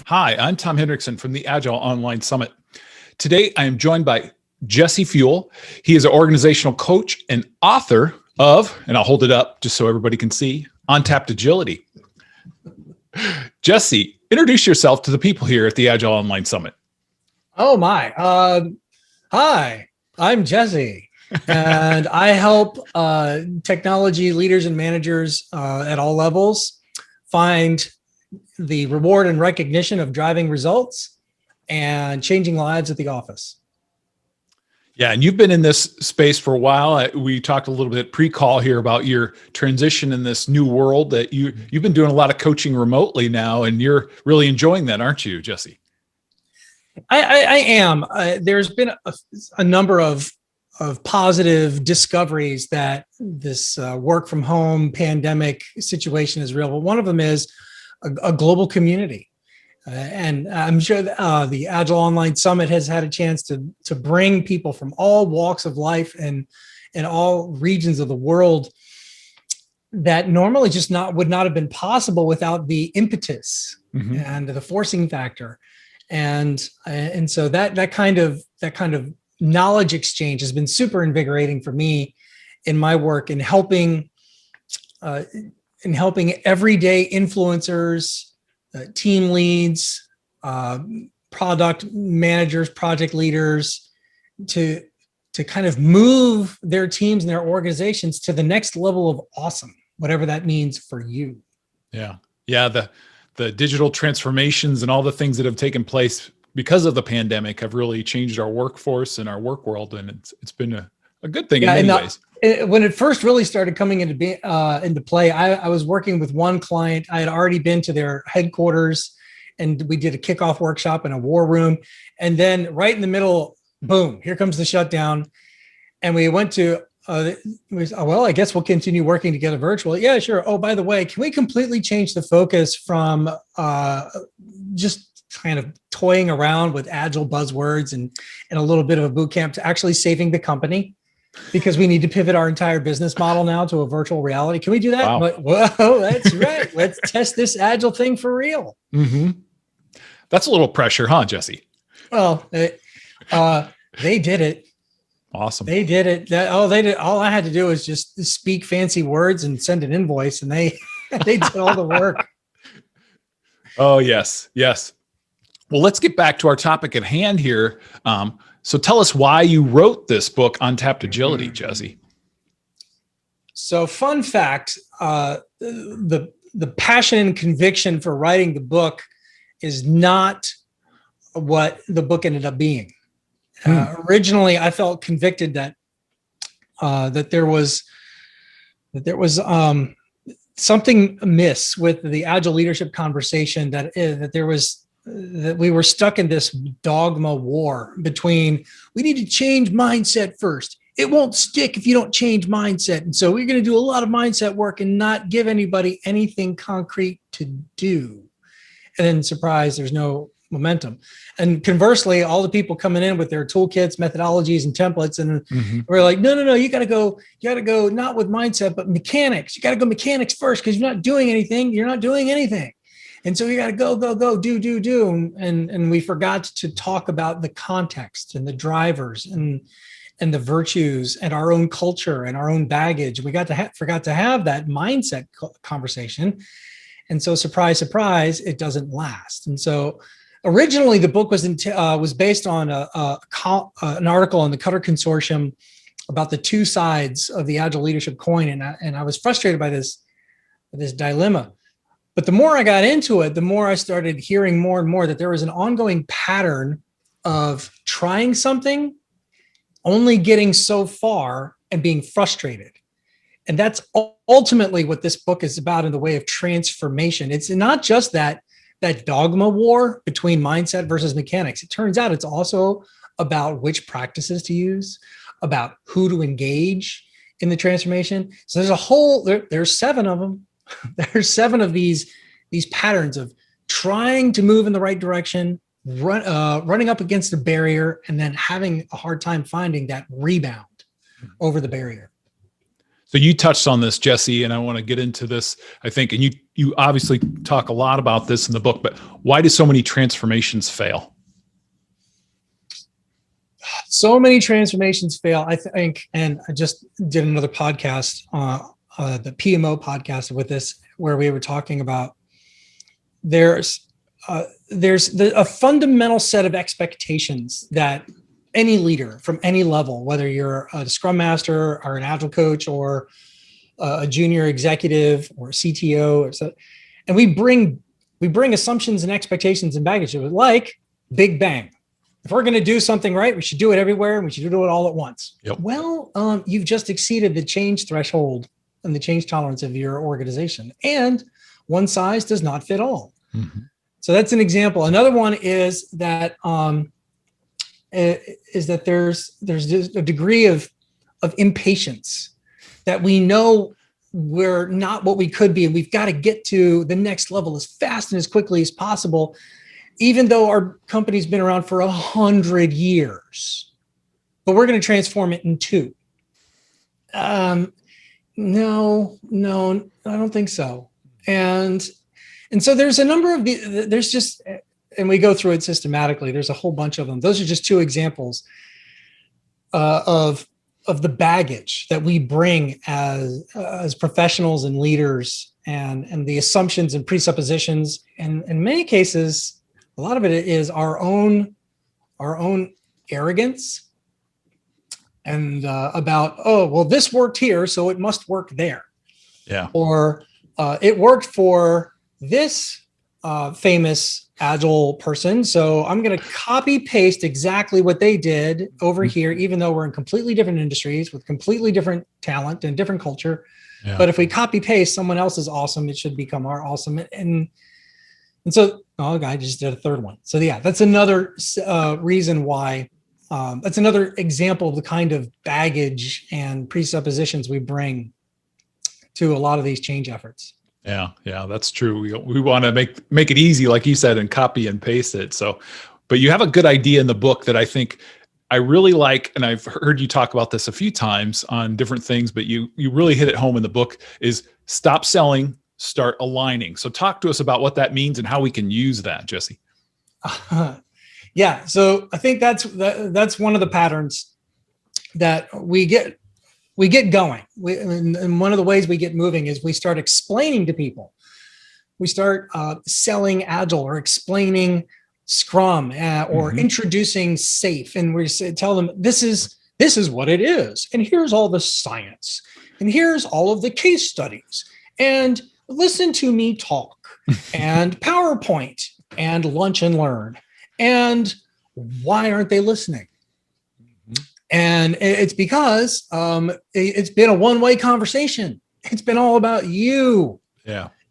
Hi, I'm Tom Hendrickson from the Agile Online Summit. Today, I am joined by Jesse Fewell. He is an organizational coach and author of, and I'll hold it up just so everybody can see, Untapped Agility. Jesse, introduce yourself to the people here at the Agile Online Summit. Oh my. Hi, I'm Jesse, and I help technology leaders and managers at all levels find the reward and recognition of driving results and changing lives at the office. Yeah, and you've been in this space for a while. We talked a little bit pre-call here about your transition in this new world that you've been doing a lot of coaching remotely now, and you're really enjoying that, aren't you, Jesse? I am. There's been a number of positive discoveries that this work from home pandemic situation is real. But one of them is a global community. And I'm sure the Agile Online Summit has had a chance to bring people from all walks of life and all regions of the world that normally just would not have been possible without the impetus and the forcing factor. And so that kind of knowledge exchange has been super invigorating for me in my work in helping everyday influencers, team leads, product managers, project leaders to kind of move their teams and their organizations to the next level of awesome, whatever that means for you. Yeah. The digital transformations and all the things that have taken place because of the pandemic have really changed our workforce and our work world. And it's been a good thing in many ways. When it first really started coming into play, I was working with one client. I had already been to their headquarters and we did a kickoff workshop in a war room. And then right in the middle, boom, here comes the shutdown. And we went to, I guess we'll continue working together virtually. Yeah, sure. Oh, by the way, can we completely change the focus from just kind of toying around with agile buzzwords and a little bit of a boot camp to actually saving the company? Because we need to pivot our entire business model now to a virtual reality. Can we do that? Wow. Whoa, that's right. Let's test this agile thing for real. Mm-hmm. That's a little pressure, huh, Jesse? Well, they did it. Awesome. They did it. They did. All I had to do was just speak fancy words and send an invoice, and they did all the work. Oh, yes. Well, let's get back to our topic at hand here. So tell us why you wrote this book, Untapped Agility, Jesse. So fun fact, the passion and conviction for writing the book is not what the book ended up being. Originally, I felt convicted that there was something amiss with the agile leadership conversation, that we were stuck in this dogma war between we need to change mindset first. It won't stick if you don't change mindset. And so we're going to do a lot of mindset work and not give anybody anything concrete to do. And then surprise, there's no momentum. And conversely, all the people coming in with their toolkits, methodologies, and templates, and we're like, no, you got to go not with mindset, but mechanics. You got to go mechanics first because you're not doing anything. You're not doing anything. And so you got to go, do. And we forgot to talk about the context and the drivers and the virtues and our own culture and our own baggage. We forgot to have that mindset conversation. And so surprise, it doesn't last. And so originally the book was based on an article in the Cutter Consortium about the two sides of the agile leadership coin. And I was frustrated by this dilemma. But the more I got into it, the more I started hearing more and more that there was an ongoing pattern of trying something, only getting so far and being frustrated. And that's ultimately what this book is about in the way of transformation. It's not just that dogma war between mindset versus mechanics. It turns out it's also about which practices to use, about who to engage in the transformation. So there's 7 of them. There's 7 of these patterns of trying to move in the right direction, running up against a barrier, and then having a hard time finding that rebound over the barrier. So you touched on this, Jesse, and I want to get into this, I think, and you obviously talk a lot about this in the book, but why do so many transformations fail? So many transformations fail, I think, and I just did another podcast, the PMO podcast with this, where we were talking about there's a fundamental set of expectations that any leader from any level, whether you're a Scrum Master or an Agile coach or a junior executive or a CTO, or so, and we bring assumptions and expectations and baggage, like Big Bang. If we're going to do something right, we should do it everywhere, and we should do it all at once. Yep. Well, you've just exceeded the change threshold and the change tolerance of your organization, and one size does not fit all. Mm-hmm. So that's an example. Another one is that there's a degree of impatience, that we know we're not what we could be, and we've got to get to the next level as fast and as quickly as possible, even though our company's been around for 100 years, but we're going to transform it in 2. No, I don't think so. And so there's a number of there's just, and we go through it systematically. There's a whole bunch of them. Those are just 2 examples of the baggage that we bring as professionals and leaders, and the assumptions and presuppositions. And in many cases, a lot of it is our own arrogance, and about, oh, well, this worked here, so it must work there. Yeah. Or it worked for this famous Agile person, so I'm going to copy paste exactly what they did over here, even though we're in completely different industries with completely different talent and different culture. Yeah. But if we copy paste someone else's awesome, it should become our awesome. And so, I just did a third one. So yeah, that's another reason why. That's another example of the kind of baggage and presuppositions we bring to a lot of these change efforts. Yeah, that's true. We want to make it easy, like you said, and copy and paste it. So, but you have a good idea in the book that I think I really like, and I've heard you talk about this a few times on different things, but you really hit it home in the book, is stop selling, start aligning. So talk to us about what that means and how we can use that, Jesse. Yeah, so I think that's one of the patterns that we get going. And one of the ways we get moving is we start explaining to people. We start selling Agile or explaining Scrum or introducing SAFe, and we tell them this is what it is, and here's all the science, and here's all of the case studies, and listen to me talk, and PowerPoint, and lunch and learn. And why aren't they listening? And it's because it's been a one-way conversation. It's been all about you,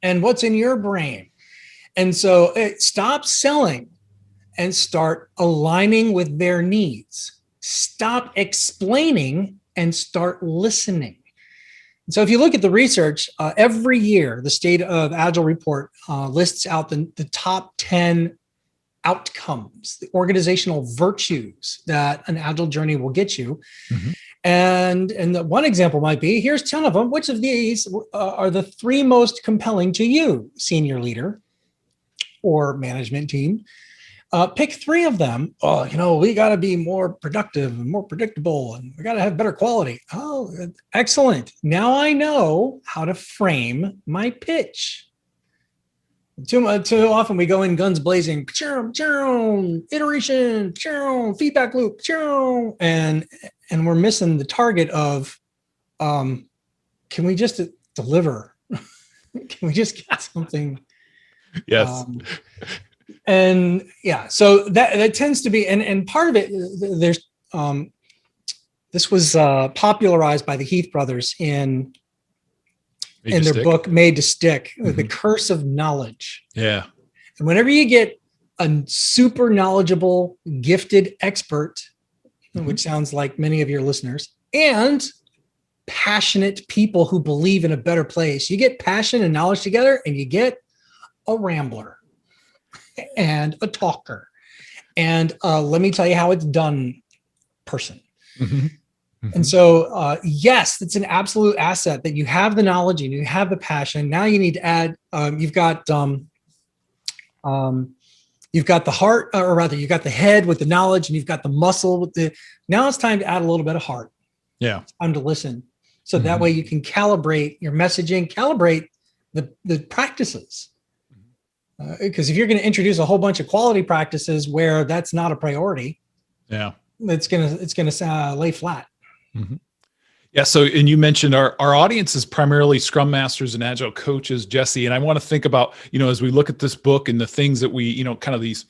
and what's in your brain. And so stop selling and start aligning with their needs. Stop explaining and start listening. So if you look at the research, every year, the State of Agile report lists out the top 10 outcomes, the organizational virtues that an Agile journey will get you. And the one example might be, here's 10 of them. Which of these are the 3 most compelling to you, senior leader or management team? Pick 3 of them. Oh, we got to be more productive and more predictable, and we got to have better quality. Oh, excellent. Now I know how to frame my pitch. Too often we go in guns blazing, iteration, feedback loop, and we're missing the target of, can we just deliver? Can we just get something? Yes. And yeah, so that tends to be, and part of it, there's this was popularized by the Heath brothers in their book Made to Stick, The Curse of Knowledge. Yeah. And whenever you get a super knowledgeable, gifted expert, which sounds like many of your listeners, and passionate people who believe in a better place, you get passion and knowledge together, and you get a rambler and a talker. And let me tell you how it's done person. And so, yes, it's an absolute asset that you have the knowledge and you have the passion. Now you need to add, you've got the heart, or rather you've got the head with the knowledge and you've got the muscle with now it's time to add a little bit of heart. Yeah. It's time to listen. So that way you can calibrate your messaging, calibrate the practices. Because if you're going to introduce a whole bunch of quality practices where that's not a priority, it's going to lay flat. Yeah. So, and you mentioned our audience is primarily Scrum Masters and Agile coaches, Jesse. And I want to think about, as we look at this book and the things that we, kind of these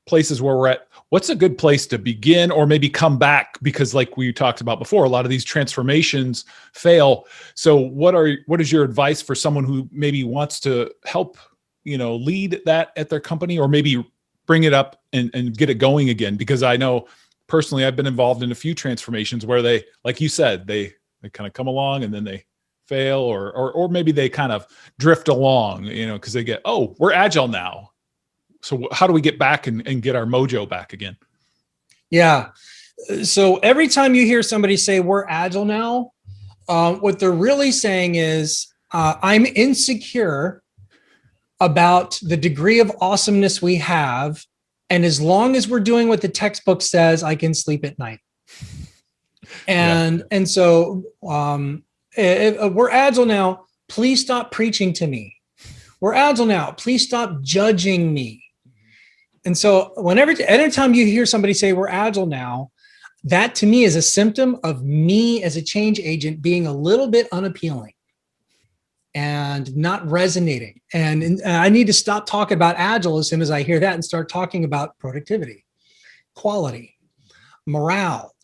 places where we're at, what's a good place to begin or maybe come back? Because like we talked about before, a lot of these transformations fail. So what is your advice for someone who maybe wants to help, lead that at their company, or maybe bring it up and get it going again? Because I know personally, I've been involved in a few transformations where they, like you said, they kind of come along and then they fail, or maybe they kind of drift along, because they get, oh, we're Agile now. So how do we get back and get our mojo back again? Yeah. So every time you hear somebody say we're Agile now, what they're really saying is, I'm insecure about the degree of awesomeness we have. And as long as we're doing what the textbook says, I can sleep at night. And so if we're Agile now, please stop preaching to me. We're Agile now, please stop judging me. And so anytime you hear somebody say we're Agile now, that to me is a symptom of me as a change agent being a little bit unappealing and not resonating. And I need to stop talking about Agile as soon as I hear that and start talking about productivity, quality, morale.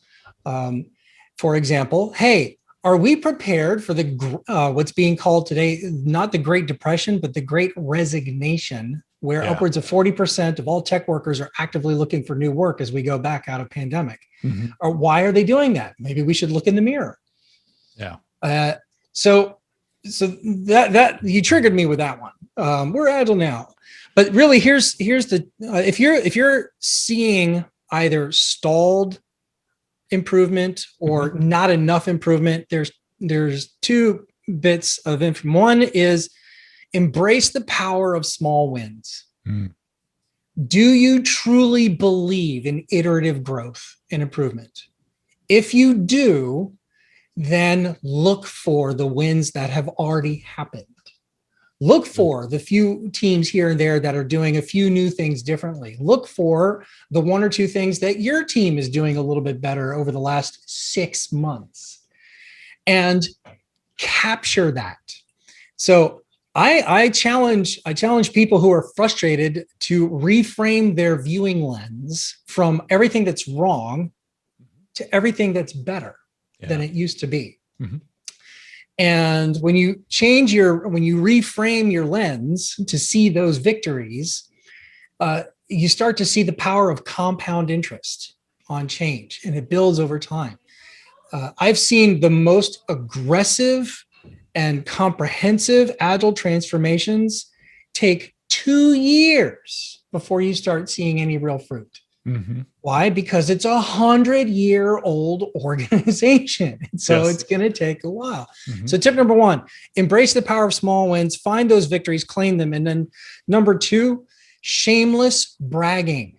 For example, hey, are we prepared for what's being called today, not the Great Depression, but the Great Resignation, where upwards of 40% of all tech workers are actively looking for new work as we go back out of pandemic? Or why are they doing that? Maybe we should look in the mirror. So that you triggered me with that one. We're Agile now, but really here's the if you're seeing either stalled improvement or not enough improvement, there's two bits of information. One is embrace the power of small wins. Do you truly believe in iterative growth and improvement? If you do, then look for the wins that have already happened. Look for the few teams here and there that are doing a few new things differently. Look for the one or two things that your team is doing a little bit better over the last 6 months, and capture that. So I challenge people who are frustrated to reframe their viewing lens from everything that's wrong to everything that's better than it used to be. And when you reframe your lens to see those victories, you start to see the power of compound interest on change, and it builds over time. I've seen the most aggressive and comprehensive Agile transformations take 2 years before you start seeing any real fruit. Why? Because it's 100-year-old organization. So it's going to take a while. So tip number one, embrace the power of small wins, find those victories, claim them. And then number two, shameless bragging.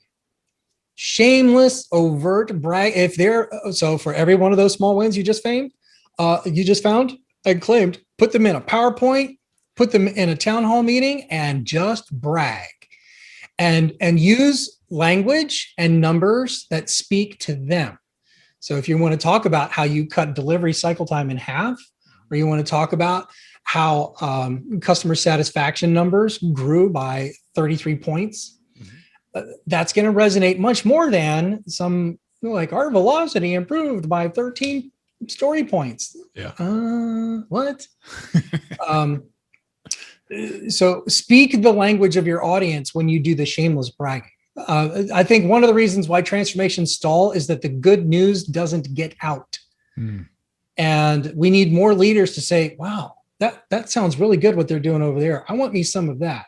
Shameless, overt brag. So for every one of those small wins you just found and claimed, put them in a PowerPoint, put them in a town hall meeting, and just brag. And use language and numbers that speak to them. So if you want to talk about how you cut delivery cycle time in half, or you want to talk about how customer satisfaction numbers grew by 33 points, that's going to resonate much more than some like our velocity improved by 13 story points. What? So speak the language of your audience when you do the shameless bragging. I think one of the reasons why transformations stall is that the good news doesn't get out. And we need more leaders to say, wow, that sounds really good what they're doing over there. I want me some of that.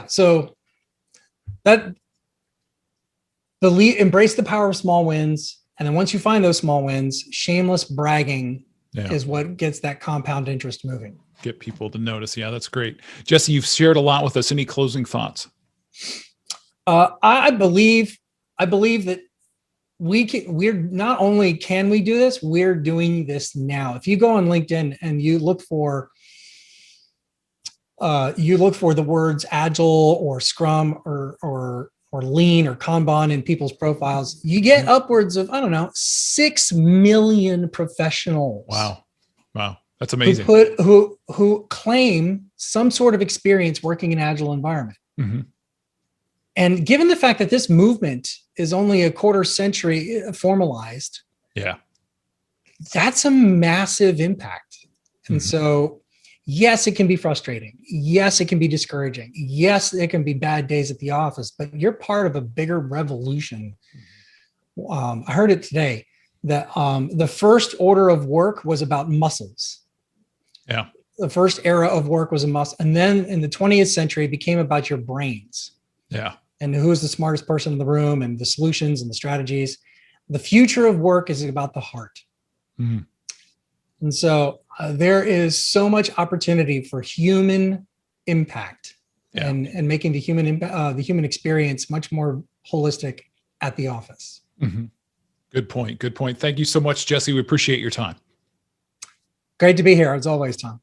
So that embrace the power of small wins. And then once you find those small wins, shameless bragging is what gets that compound interest moving. Get people to notice. Yeah, that's great. Jesse, you've shared a lot with us. Any closing thoughts? I believe that we're not only can we do this, we're doing this now. If you go on LinkedIn and you look for the words agile or scrum or lean or Kanban in people's profiles, you get upwards of, 6 million professionals. Wow. That's amazing. Who claim some sort of experience working in agile environment. Mm-hmm. And given the fact that this movement is only a quarter century formalized, that's a massive impact. And so, yes, it can be frustrating. Yes, it can be discouraging. Yes, it can be bad days at the office, but you're part of a bigger revolution. I heard it today that the first order of work was about muscles. Yeah. The first era of work was a muscle. And then in the 20th century, it became about your brains. Yeah. And who is the smartest person in the room and the solutions and the strategies. The future of work is about the heart. Mm-hmm. And so there is so much opportunity for human impact and making the human experience much more holistic at the office. Mm-hmm. Good point. Thank you so much, Jesse. We appreciate your time. Great to be here as always, Tom.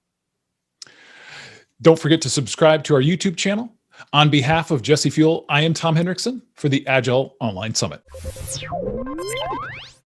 Don't forget to subscribe to our YouTube channel. On behalf of Jesse Fewell, I am Tom Hendrickson for the Agile Online Summit.